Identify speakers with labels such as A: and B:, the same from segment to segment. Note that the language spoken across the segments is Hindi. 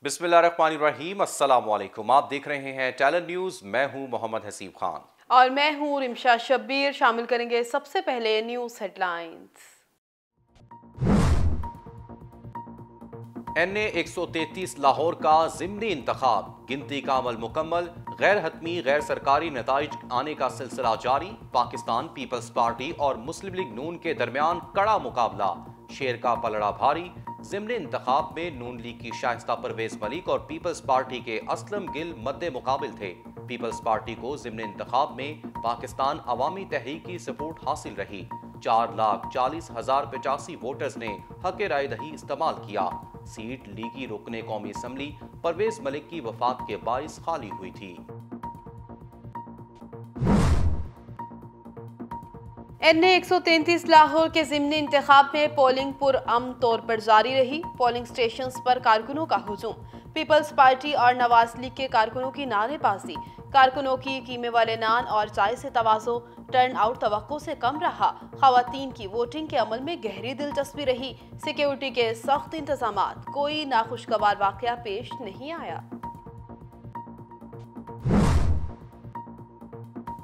A: बिस्मिल्लाहिर्रहमानिर्रहीम, अस्सलाम वालेकुम। आप देख रहे हैं टैलेंट न्यूज़। मैं हूं मोहम्मद हसीब खान
B: और मैं हूँ रिमशा शब्बीर। शामिल करेंगे सबसे पहले न्यूज़ हेडलाइंस।
A: NA 133 लाहौर का ज़िमनी इंतखाब, गिनती का अमल मुकम्मल, गैर हतमी गैर सरकारी नताइज आने का सिलसिला जारी। पाकिस्तान पीपल्स पार्टी और मुस्लिम लीग नून के दरमियान कड़ा मुकाबला, शेर का पलड़ा भारी। ज़िमनी इंतखाब में नून लीग की शाइस्ता परवेज मलिक और पीपल्स पार्टी के असलम गिल मद्दे मुकाबिल थे। पीपल्स पार्टी को ज़िमनी इंतखाब में पाकिस्तान अवामी तहरीक की सपोर्ट हासिल रही। 4,40,085 वोटर्स ने हक राय दही इस्तेमाल किया। सीट लीगी रुकने कौमी असम्बली परवेज मलिक की वफात के बाइस खाली हुई थी।
B: NA 133 लाहौर के ज़िमनी इंतखाब में पोलिंग पुरअमन तौर पर जारी रही। पोलिंग स्टेशंस पर कारकुनों का हुजूम, पीपल्स पार्टी और नवाज लीग के कारकुनों की नारेबाजी, कारकुनों की कीमे वाले नान और चाय से तवाज़ो, टर्न आउट तवक्को से कम रहा। खवातीन की वोटिंग के अमल में गहरी दिलचस्पी रही। सिक्योरिटी के सख्त इंतजामात, कोई नाखुशगवार वाकया पेश नहीं आया।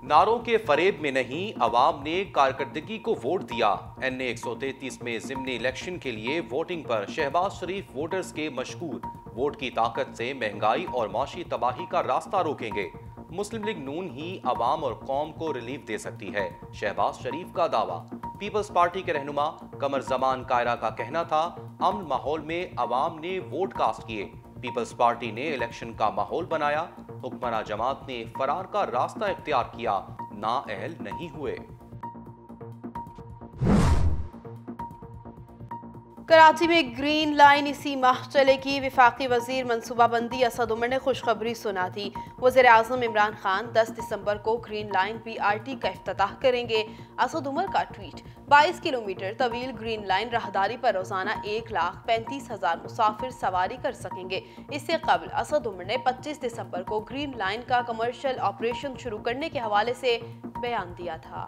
A: नारों के फरेब में नहीं, अवाम ने कारकर्दगी को वोट दिया। NA 133 में ज़िमनी इलेक्शन के लिए वोटिंग पर शहबाज शरीफ वोटर्स के मशहूर, वोट की ताकत से महंगाई और माशी तबाही का रास्ता रोकेंगे। मुस्लिम लीग नून ही अवाम और कौम को रिलीफ दे सकती है, शहबाज शरीफ का दावा। पीपल्स पार्टी के रहनुमा कमर जमान कायरा का कहना था, अमन माहौल में अवाम ने वोट कास्ट किए। पीपल्स पार्टी ने इलेक्शन का माहौल बनाया। हुक्मरान जमात ने फरार का रास्ता इख्तियार किया, नाअहल नहीं हुए।
B: कराची में ग्रीन लाइन इसी माह चलेगी। वफाकी वजीर मनसूबाबंदी असद उमर ने खुशखबरी सुना दी। वज़ीर आज़म इमरान खान 10 दिसंबर को ग्रीन लाइन PRT का इफ्तिताह करेंगे। असद उमर का ट्वीट, 22 किलोमीटर तवील ग्रीन लाइन राहदारी पर रोजाना 1,35,000 मुसाफिर सवारी कर सकेंगे। इससे कबल असद उमर ने 25 दिसंबर को ग्रीन लाइन का कमर्शियल ऑपरेशन शुरू करने के हवाले से बयान दिया था।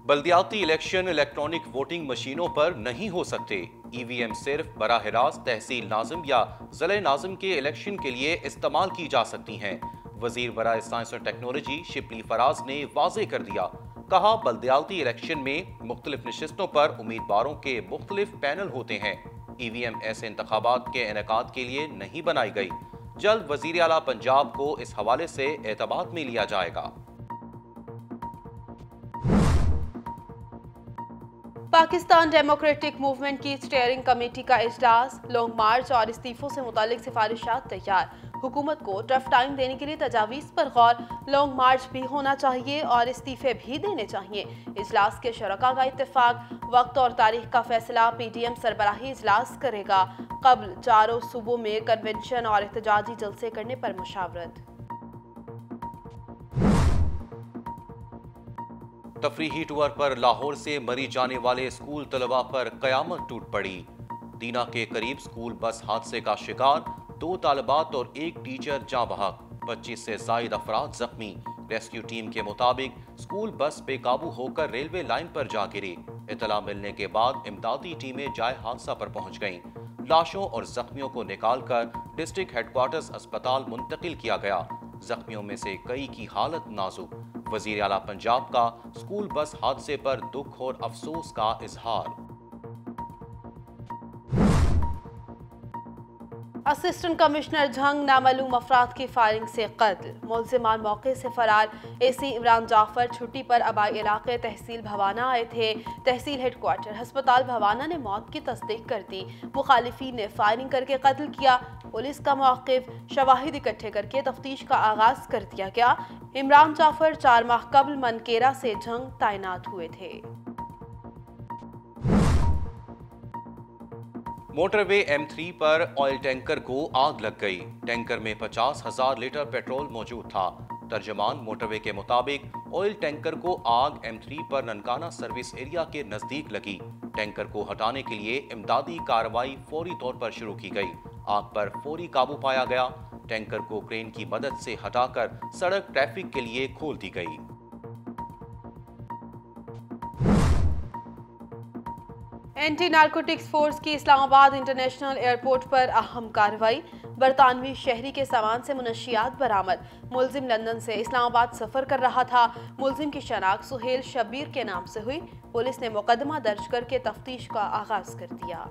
A: बल्दियाती इलेक्शन इलेक्ट्रॉनिक वोटिंग मशीनों पर नहीं हो सकते। EVM सिर्फ बराह रास्त तहसील नाज़िम या ज़िले नाज़िम के इलेक्शन के लिए इस्तेमाल की जा सकती हैं। वजीर बराए साइंस और टेक्नोलॉजी शिबली फराज ने वाजे कर दिया। कहा, बल्दियाती इलेक्शन में मुख्तलिफ नशिस्तों पर उम्मीदवारों के मुख्तलिफ पैनल होते हैं। EVM ऐसे इंतखाबात के इनेकाद के लिए नहीं बनाई गई। जल्द वजीर आला पंजाब को इस हवाले से एतमाद में लिया जाएगा।
B: पाकिस्तान डेमोक्रेटिक मूवमेंट की स्टीयरिंग कमेटी का इजलास, लॉन्ग मार्च और इस्तीफों से मुतालिक सिफारिशात तैयार। हुकूमत को टफ टाइम देने के लिए तजावीज़ पर गौर, लॉन्ग मार्च भी होना चाहिए और इस्तीफे भी देने चाहिए। इजलास के शरका का इत्तेफाक, वक्त और तारीख का फैसला PDM सरबराही इजलास करेगा। कबल चारों सूबों में कन्वेंशन और एहतजाजी जलसे करने पर मुशावरत।
A: तफरीही टूर पर लाहौर से मरी जाने वाले स्कूल तलबा पर कयामत टूट पड़ी। दीना के करीब स्कूल बस हादसे का शिकार, 2 तालिबात और 1 टीचर जाँ बहक, 25 से जायद अफराद जख्मी। रेस्क्यू टीम के मुताबिक स्कूल बस बेकाबू होकर रेलवे लाइन पर जा गिरी। इतला मिलने के बाद इमदादी टीमें जाए हादसा पर पहुंच गईं। लाशों और जख्मियों को निकालकर डिस्ट्रिक्ट हेडक्वार्टर्स अस्पताल मुंतकिल किया गया। जख्मियों में से कई की हालत नाजुक। वजीर आला पंजाब का स्कूल बस हादसे पर दुख और अफसोस का इजहार।
B: असिस्टेंट कमिश्नर झंग नामालूम अफराद की फायरिंग से कत्ल, मुलजिमान मौके से फरार। AC इमरान जाफर छुट्टी पर आबाई इलाके तहसील भवाना आए थे। तहसील हेडक्वार्टर अस्पताल भवाना ने मौत की तस्दीक कर दी। मुखालिफिन ने फायरिंग करके कत्ल किया। पुलिस का मौक़िफ़, शवाहिद इकट्ठे करके तफ्तीश का आगाज कर दिया गया। इमरान जाफर 4 माह कबल मनकेरा से झंग तैनात हुए थे।
A: मोटरवे M3 पर ऑयल टैंकर को आग लग गई। टैंकर में 50,000 लीटर पेट्रोल मौजूद था। तर्जमान मोटरवे के मुताबिक ऑयल टैंकर को आग M3 पर ननकाना सर्विस एरिया के नजदीक लगी। टैंकर को हटाने के लिए इमदादी कार्रवाई फौरी तौर पर शुरू की गई। आग पर फौरी काबू पाया गया। टैंकर को क्रेन की मदद से हटाकर सड़क ट्रैफिक के लिए खोल दी गई।
B: एंटी नारकोटिक्स फोर्स की इस्लामाबाद इंटरनेशनल एयरपोर्ट पर अहम कार्रवाई। बरतानवी शहरी के सामान से मुनशियात बरामद। मुलजिम लंदन से इस्लामाबाद सफर कर रहा था। मुलजिम की शनाख्त सुहेल शब्बीर के नाम से हुई। पुलिस ने मुकदमा दर्ज करके तफ्तीश का आगाज कर दिया।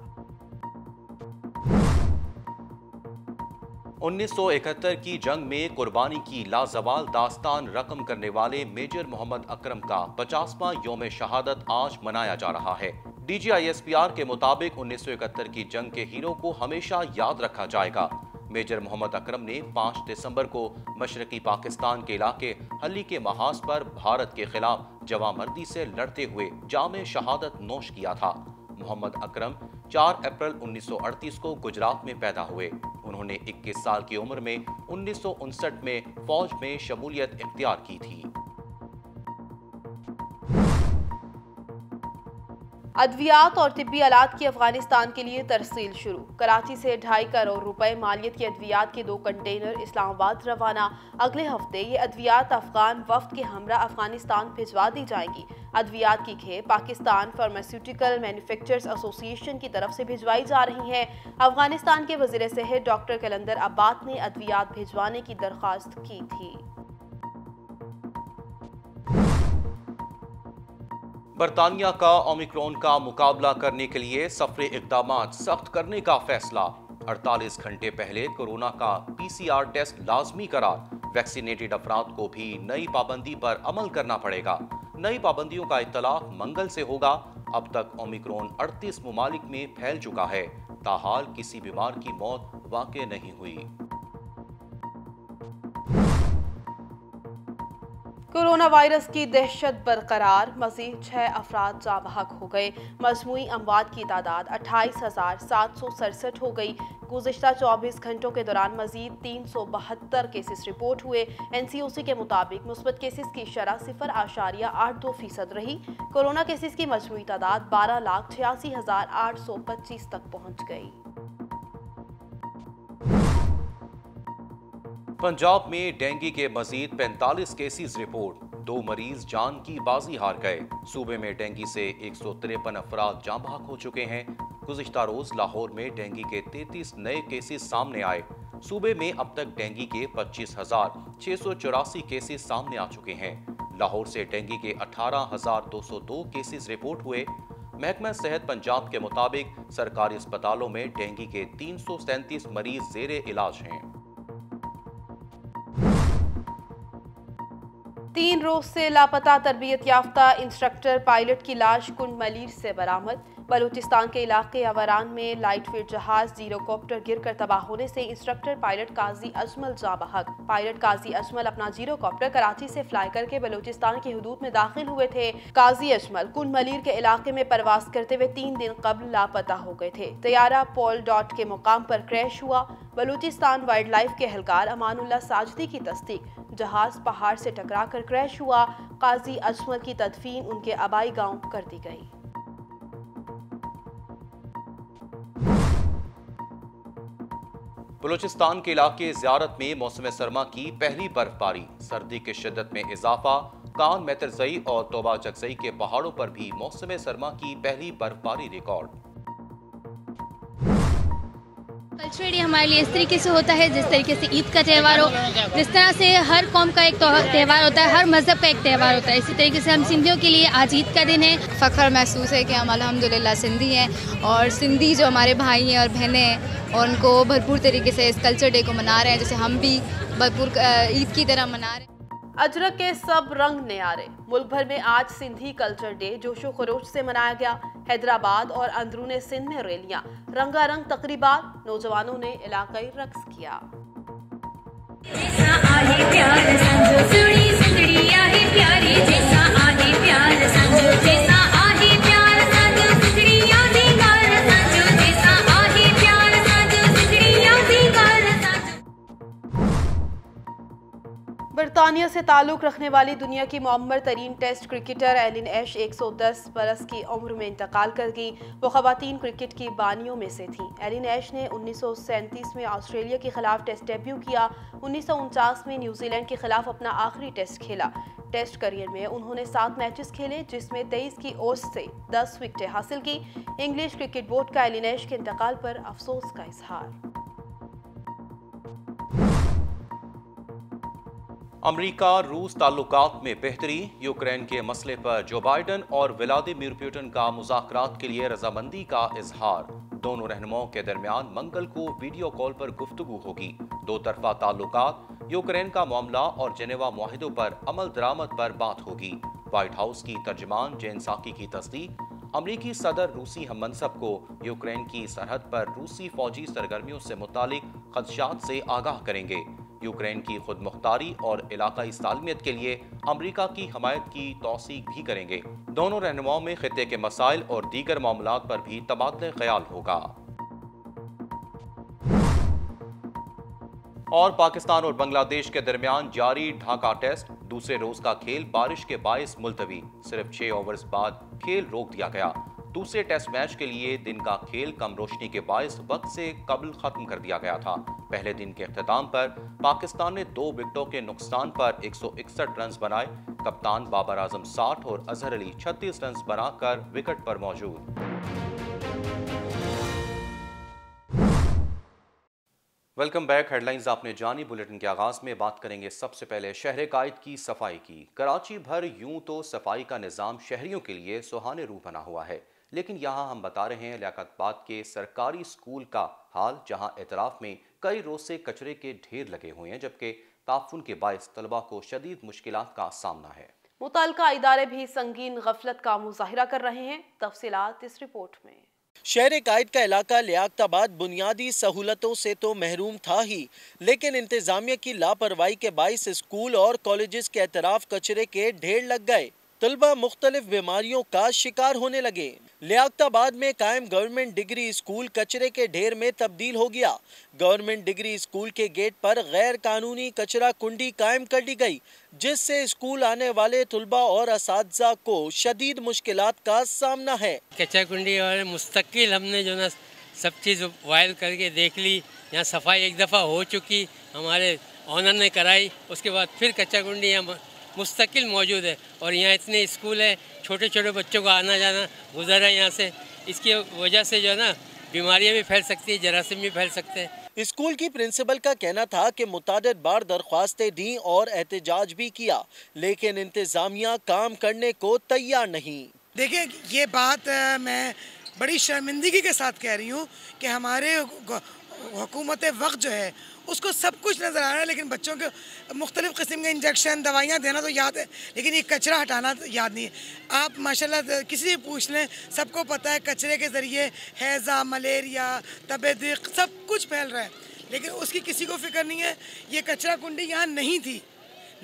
A: 1971 की जंग में कुर्बानी की लाजवाल दास्तान रकम करने वाले मेजर मोहम्मद अकरम का 50वां यौम शहादत आज मनाया जा रहा है। DGISPR के मुताबिक 1971 की जंग के हीरो को हमेशा याद रखा जाएगा। मेजर मोहम्मद अकरम ने 5 दिसंबर को मशरकी पाकिस्तान के इलाके हल्ली के महाज पर भारत के खिलाफ जवामर्दी से लड़ते हुए जामे शहादत नोश किया था। मोहम्मद अकरम 4 अप्रैल 1938 को गुजरात में पैदा हुए। उन्होंने 21 साल की उम्र में 1959 में फौज में शमूलियत इख्तियार की थी।
B: अद्वियात और तिब्बी आलात की अफगानिस्तान के लिए तरसील शुरू। कराची से 2.5 करोड़ रुपए मालियत की अद्वियात के 2 कंटेनर इस्लामाबाद रवाना। अगले हफ्ते ये अद्वियात अफगान वफ्द के हमरा अफगानिस्तान भिजवा दी जाएंगी। अद्वियात की खेप पाकिस्तान फार्मास्यूटिकल मैन्युफैक्चरर्स एसोसिएशन की तरफ से भिजवाई जा रही है। अफगानिस्तान के वजीर सेहत डॉक्टर कलंदर अब्बास ने अद्वियात भिजवाने की दरख्वास्त की थी।
A: बरतानिया का ओमिक्रॉन का मुकाबला करने के लिए सफरे इक़दामात सख्त करने का फैसला। 48 घंटे पहले कोरोना का PCR टेस्ट लाजमी करार। वैक्सीनेटेड अफराद को भी नई पाबंदी पर अमल करना पड़ेगा। नई पाबंदियों का इत्तलाक मंगल से होगा। अब तक ओमिक्रॉन 38 ममालिक में फैल चुका है। ताहाल किसी बीमार की मौत वाक़ई नहीं हुई।
B: कोरोना वायरस की दहशत बरकरार। मज़ीद 6 अफराद जाँ बहक हो गए। मजमूई अमवात की तादाद 28,767 हो गई। गुज़िश्ता 24 घंटों के दौरान मज़ीद 372 केसेस रिपोर्ट हुए। NCOC के मुताबिक मुस्बत केसेस की शरह 0.82% रही। कोरोना केसेस की मजमूई तादाद 12,86,825 तक पहुँच गई।
A: पंजाब में डेंगू के मजीद 45 केसेस रिपोर्ट। 2 मरीज जान की बाजी हार गए। सूबे में डेंगू से 153 अफराद जाँ बहक हो चुके हैं। गुज़िश्ता रोज लाहौर में डेंगू के 33 नए केसेस सामने आए। सूबे में अब तक डेंगू के 25,684 केसेस सामने आ चुके हैं। लाहौर से डेंगू के 18,202 केसेस रिपोर्ट हुए। महकमा सेहत पंजाब के मुताबिक सरकारी अस्पतालों में डेंगू के 337 मरीज जेरे इलाज हैं।
B: 3 रोज से लापता तरबियत याफ्ता इंस्ट्रक्टर पायलट की लाश कुंड मलीर से बरामद। बलूचिस्तान के इलाके अवरान में लाइट वेट जहाज जीरोकॉप्टर गिरकर तबाह होने से इंस्ट्रक्टर पायलट काजी अजमल जाँ बहक। पायलट काजी अजमल अपना जीरोकॉप्टर कराची से फ्लाई करके बलूचिस्तान की हुदूद में दाखिल हुए थे। काजी अजमल कुंड मलीर के इलाके में परवास करते हुए 3 दिन कबल लापता हो गए थे। तैयारा पोल डॉट के मुकाम पर क्रैश हुआ। बलूचिस्तान वाइल्ड लाइफ के एहलकार अमानुल्लाह साजदी की तस्दीक, जहाज पहाड़ से टकरा कर क्रैश हुआ। काजी अजमल की तदफीन उनके आबाई गांव कर दी गई।
A: बलूचिस्तान के इलाके ज़ियारत में मौसम सरमा की पहली बर्फबारी। सर्दी की शिद्दत में इजाफा। कान मैतरजई और तोबा जगजई के पहाड़ों पर भी मौसम सरमा की पहली बर्फबारी रिकॉर्ड।
C: कल्चरल डे हमारे लिए इस तरीके से होता है जिस तरीके से ईद का त्यौहार हो, जिस तरह से हर कौम का एक त्यौहार होता है, हर मजहब का एक त्यौहार होता है। इसी तरीके से हम सिंधियों के लिए आज ईद का दिन है।
D: फ़ख्र महसूस है कि हम अल्हम्दुलिल्लाह सिंधी हैं और सिंधी जो हमारे भाई हैं और बहनें हैं और उनको भरपूर तरीके से इस कल्चर डे को मना रहे हैं, जैसे हम भी भरपूर ईद की तरह मना रहे हैं।
B: अजरक के सब रंग न्यारे। मुल्क भर में आज सिंधी कल्चर डे जोशो खरोश से मनाया गया। हैदराबाद और अंदरूने सिंध में रैलियां, रंगारंग तकरीबात, नौजवानों ने इलाकाई रक्स किया। बरतानिया से ताल्लुक़ रखने वाली दुनिया की मुअम्मर तरीन टेस्ट क्रिकेटर एलिन ऐश 110 बरस की उम्र में इंतकाल कर गई। वो ख़वातीन क्रिकेट की बानियों में से थीं। एलिन ऐश ने 1937 में ऑस्ट्रेलिया के खिलाफ टेस्ट डेब्यू किया। 1949 में न्यूजीलैंड के खिलाफ अपना आखिरी टेस्ट खेला। टेस्ट करियर में उन्होंने 7 मैचेस खेले, जिसमें 23 की औसत से 10 विकेटें हासिल की। इंग्लिश क्रिकेट बोर्ड का एली नेश के इंतकाल पर अफसोस का इजहार।
A: अमेरिका रूस ताल्लुकात में बेहतरी, यूक्रेन के मसले पर जो बाइडन और व्लादिमीर पुतिन का मुज़ाकरात के लिए रजामंदी का इजहार। दोनों रहनुमाओं के दरमियान मंगल को वीडियो कॉल पर गुफ्तगू होगी। दो तरफा ताल्लुकात, यूक्रेन का मामला और जेनेवा मुआहिदों पर अमल दरामद पर बात होगी। व्हाइट हाउस की तर्जमान जेन साकी की तस्दीक, अमरीकी सदर रूसी हममनसब को यूक्रेन की सरहद पर रूसी फौजी सरगर्मियों से मुतालिक खदशात से आगाह करेंगे। यूक्रेन की खुद मुख्तारी और इलाकाई सालमियत के लिए अमरीका की हमायत की तौसीक भी करेंगे। दोनों रहनुमाओं में खित्ते के मसाइल और दीगर मामलात पर भी तबादले ख्याल होगा। और पाकिस्तान और बांग्लादेश के दरमियान जारी ढाका टेस्ट, दूसरे रोज का खेल बारिश के बायस मुलतवी, सिर्फ 6 ओवर्स बाद खेल रोक दिया गया। दूसरे टेस्ट मैच के लिए दिन का खेल कम रोशनी के बायस वक्त से कबल खत्म कर दिया गया था। पहले दिन के अख्ताम पर पाकिस्तान ने 2 विकेटों के नुकसान पर 161 रन बनाए। कप्तान बाबर आजम 60 और अजहर अली 36 रन बनाकर विकेट पर मौजूद। Welcome back. हेडलाइंस आपने जानी। बुलेटिन के आगाज में बात करेंगे सबसे पहले शहर कायद की सफाई की। कराची भर यूं तो सफाई का निज़ाम शहरियों के लिए सुहाने रूह बना हुआ है, लेकिन यहाँ हम बता रहे हैं लियाकतबाद के सरकारी स्कूल का हाल, जहाँ एतराफ में कई रोज से कचरे के ढेर लगे हुए हैं, जबकि ताफुन के बायस तलबा को शदीद मुश्किलात का सामना है।
B: मुतल्लिका इदारे भी संगीन गफलत का मुजाहिरा कर रहे हैं। तफसीलात इस रिपोर्ट में।
E: शहर कायद का इलाका लियाकताबाद बुनियादी सहूलतों से तो महरूम था ही, लेकिन इंतजामिया की लापरवाही के बायस स्कूल और कॉलेजेस के एतराफ कचरे के ढेर लग गए। तलबा मुख्तलिफ बीमारियों का शिकार होने लगे। लियाकताबाद में कायम गवर्नमेंट डिग्री स्कूल कचरे के ढेर में तब्दील हो गया। गवर्नमेंट डिग्री स्कूल के गेट पर गैर कानूनी कचरा कुंडी कायम कर दी गई, जिससे स्कूल आने वाले तलबा और असातिज़ा को शदीद मुश्किलात का सामना है।
F: कचरा कुंडी और मुस्तकिल हमने जो ना सब चीज़ वायल करके देख ली। यहाँ सफाई एक दफ़ा हो चुकी, हमारे ऑनर ने कराई, उसके बाद फिर कचरा कुंडी यहाँ मुस्तकिल मौजूद है। और यहाँ इतने स्कूल है, छोटे छोटे बच्चों का आना जाना गुजर है यहाँ से। इसकी वजह से जो है ना बीमारियाँ भी फैल सकती है, जरासीम भी फैल सकते हैं।
E: स्कूल की प्रिंसिपल का कहना था कि मुतादिद बार दरख्वास्तें दी और एहतजाज भी किया, लेकिन इंतजामिया काम करने को तैयार नहीं।
G: देखिए, ये बात मैं बड़ी शर्मिंदगी के साथ कह रही हूँ कि हमारे हुकूमत वक्त जो है उसको सब कुछ नज़र आ रहा है, लेकिन बच्चों को मुख्तलिफ़ किस्म के इंजेक्शन दवाइयाँ देना तो याद है, लेकिन ये कचरा हटाना तो याद नहीं है। आप माशाल्लाह किसी से पूछ लें, सबको पता है कचरे के ज़रिए हैज़ा, मलेरिया, तबेदिक सब कुछ फैल रहा है, लेकिन उसकी किसी को फिक्र नहीं है। ये कचरा कुंडी यहाँ नहीं थी,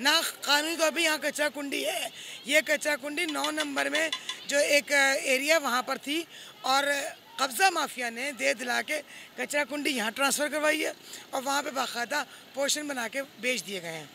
G: ना कानूनी तौर पर यहाँ कचरा कुंडी है। ये कचरा कुंडी 9 नंबर में जो एक एरिया वहाँ पर थी, और कब्ज़ा माफिया ने दे दिला के कचरा कुंडी यहाँ ट्रांसफ़र करवाई है और वहाँ पे बाकायदा पोर्शन बना के बेच दिए गए हैं।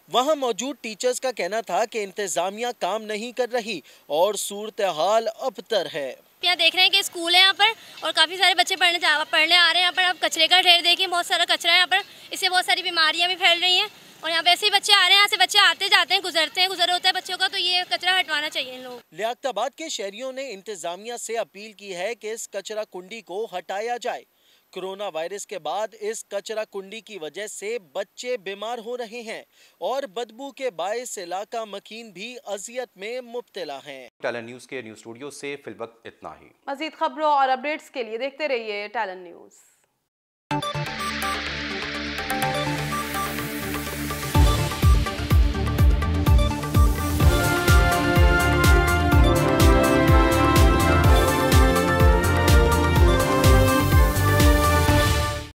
E: वहाँ मौजूद टीचर्स का कहना था कि इंतजामिया काम नहीं कर रही और सूरत हाल अबतर है।
C: यहाँ देख रहे हैं कि स्कूल है यहाँ पर और काफ़ी सारे बच्चे पढ़ने आ रहे हैं यहाँ पर। अब कचरे का ढेर देखिए, बहुत सारा कचरा है यहाँ पर, इससे बहुत सारी बीमारियाँ भी फैल रही हैं। और यहाँ पे ऐसे ही बच्चे आ रहे हैं, यहाँ से बच्चे आते जाते हैं, गुजर होता है बच्चों का, तो ये कचरा हटवाना चाहिए इन लोग।
E: लियाकताबाद के शहरियों ने इंतजामिया से अपील की है कि इस कचरा कुंडी को हटाया जाए। कोरोना वायरस के बाद इस कचरा कुंडी की वजह से बच्चे बीमार हो रहे हैं और बदबू के बायस इलाका मकीन भी अजियत में मुब्तला हैं।
A: टैलेंट न्यूज के न्यूज स्टूडियो से फिलवक्त इतना ही।
B: मजीद खबरों और अपडेट्स के लिए देखते रहिए टैलेंट न्यूज।